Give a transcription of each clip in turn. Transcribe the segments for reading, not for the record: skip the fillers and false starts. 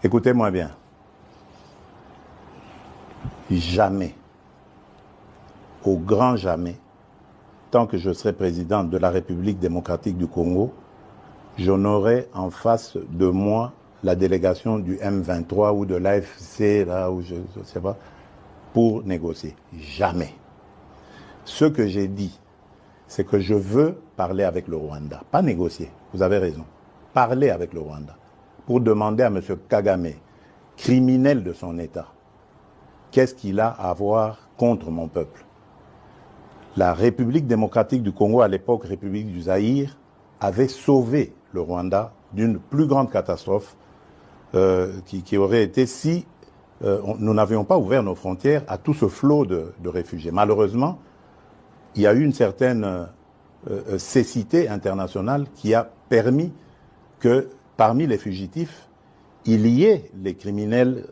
Écoutez-moi bien. Jamais, au grand jamais, tant que je serai président de la République démocratique du Congo, je n'aurai en face de moi la délégation du M23 ou de l'AFC, là où je ne sais pas, pour négocier. Jamais. Ce que j'ai dit, c'est que je veux parler avec le Rwanda. Pas négocier, vous avez raison. Parler avec le Rwanda. Pour demander à M. Kagame, criminel de son État, qu'est-ce qu'il a à voir contre mon peuple? La République démocratique du Congo, à l'époque République du Zaïre, avait sauvé le Rwanda d'une plus grande catastrophe qui aurait été si nous n'avions pas ouvert nos frontières à tout ce flot de réfugiés. Malheureusement, il y a eu une certaine cécité internationale qui a permis que parmi les fugitifs, il y ait les criminels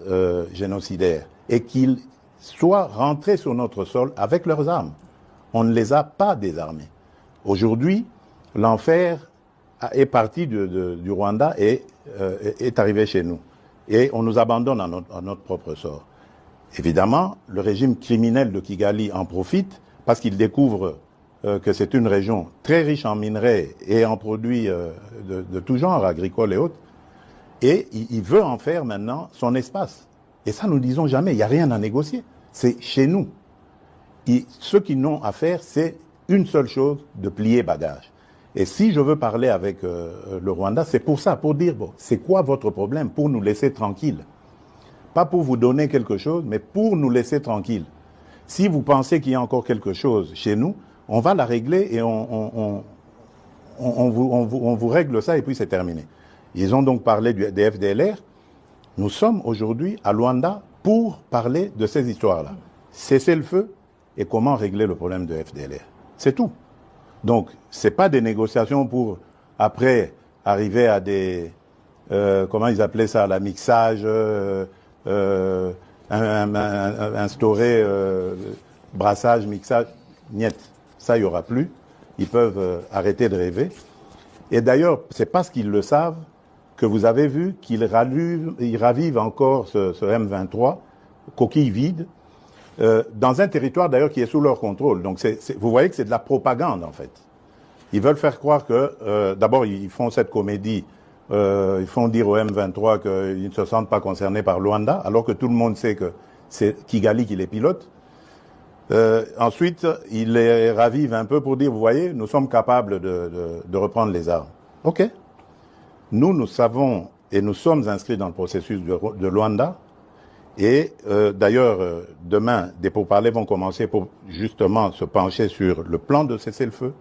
génocidaires et qu'ils soient rentrés sur notre sol avec leurs armes. On ne les a pas désarmés. Aujourd'hui, l'enfer est parti du Rwanda et est arrivé chez nous. Et on nous abandonne à notre propre sort. Évidemment, le régime criminel de Kigali en profite parce qu'il découvre que c'est une région très riche en minerais et en produits de tout genre, agricoles et autres. Et il veut en faire maintenant son espace. Et ça, nous ne disons jamais, il n'y a rien à négocier. C'est chez nous. Ce qu'ils n'ont à faire, c'est une seule chose, de plier bagage. Et si je veux parler avec le Rwanda, c'est pour ça, pour dire, bon, c'est quoi votre problème? Pour nous laisser tranquilles. Pas pour vous donner quelque chose, mais pour nous laisser tranquilles. Si vous pensez qu'il y a encore quelque chose chez nous, on va la régler et on vous règle ça et puis c'est terminé. Ils ont donc parlé des FDLR. Nous sommes aujourd'hui à Luanda pour parler de ces histoires-là. Cesser le feu et comment régler le problème de FDLR. C'est tout. Donc, ce n'est pas des négociations pour, après, arriver à des... comment ils appelaient ça? La mixage, instaurer brassage, mixage. Niet. Ça, il n'y aura plus. Ils peuvent arrêter de rêver. Et d'ailleurs, c'est parce qu'ils le savent que vous avez vu qu'ils ravivent encore ce M23, coquille vide, dans un territoire d'ailleurs qui est sous leur contrôle. Donc vous voyez que c'est de la propagande en fait. Ils veulent faire croire que, d'abord ils font cette comédie, ils font dire au M23 qu'ils ne se sentent pas concernés par Luanda, alors que tout le monde sait que c'est Kigali qui les pilote. Ensuite, ils les ravivent un peu pour dire, vous voyez, nous sommes capables de reprendre les armes. Ok. Nous savons et nous sommes inscrits dans le processus de Luanda. Et d'ailleurs, demain, des pourparlers vont commencer pour justement se pencher sur le plan de cessez-le-feu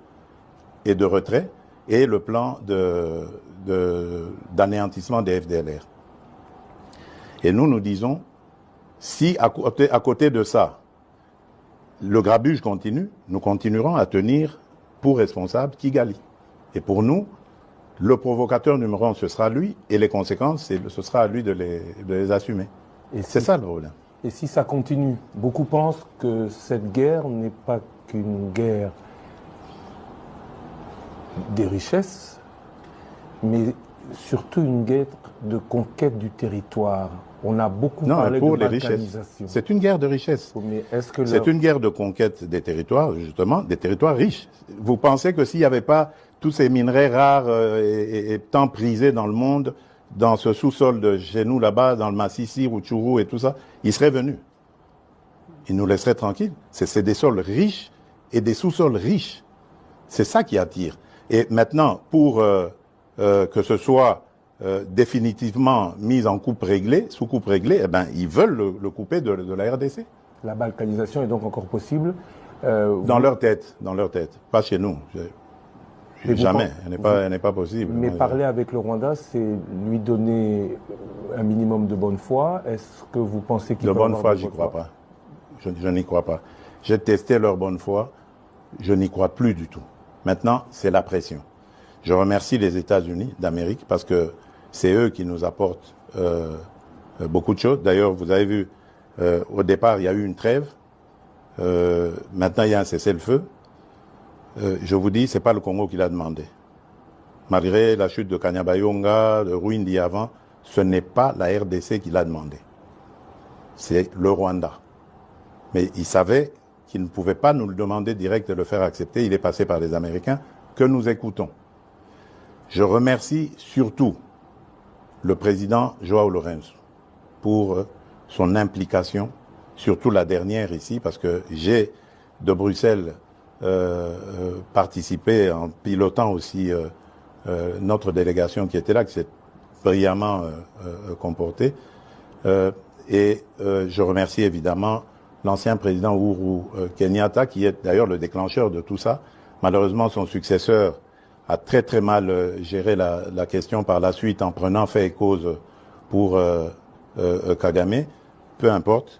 et de retrait et le plan d'anéantissement des FDLR. Et nous disons, si à côté de ça, le grabuge continue, nous continuerons à tenir pour responsable Kigali. Et pour nous, le provocateur numéro 1, ce sera lui, et les conséquences, ce sera à lui de les assumer. C'est ça le problème. Et si ça continue, beaucoup pensent que cette guerre n'est pas qu'une guerre des richesses, mais surtout une guerre de conquête du territoire. On a beaucoup parlé de balkanisation. C'est une guerre de richesse. C'est une guerre de conquête des territoires, justement, des territoires riches. Vous pensez que s'il n'y avait pas tous ces minerais rares et tant prisés dans le monde, dans ce sous-sol de chez nous, là-bas, dans le Massissi, Rutshuru et tout ça, ils seraient venus. Ils nous laisseraient tranquilles. C'est des sols riches et des sous-sols riches. C'est ça qui attire. Et maintenant, pour que ce soit définitivement mis en coupe réglée, sous coupe réglée, eh ben, ils veulent le couper de la RDC. La balkanisation est donc encore possible dans leur tête, pas chez nous. Jamais, elle n'est pas possible. Mais parler avec le Rwanda, c'est lui donner un minimum de bonne foi. Est-ce que vous pensez qu'il peut avoir de bonne foi, j'y crois pas. Je n'y crois pas. J'ai testé leur bonne foi, je n'y crois plus du tout. Maintenant, c'est la pression. Je remercie les États-Unis d'Amérique parce que c'est eux qui nous apportent beaucoup de choses. D'ailleurs, vous avez vu, au départ, il y a eu une trêve. Maintenant, il y a un cessez-le-feu. Je vous dis, c'est pas le Congo qui l'a demandé. Malgré la chute de Kanyabayonga, de Rwindi avant, ce n'est pas la RDC qui l'a demandé. C'est le Rwanda. Mais il savait qu'il ne pouvait pas nous le demander direct et le faire accepter. Il est passé par les Américains que nous écoutons. Je remercie surtout le président João Lourenço pour son implication, surtout la dernière ici, parce que j'ai de Bruxelles participé en pilotant aussi notre délégation qui était là, qui s'est brillamment comportée. Et je remercie évidemment l'ancien président Uhuru Kenyatta, qui est d'ailleurs le déclencheur de tout ça. Malheureusement, son successeur a très très mal géré la question par la suite en prenant fait et cause pour Kagame. Peu importe.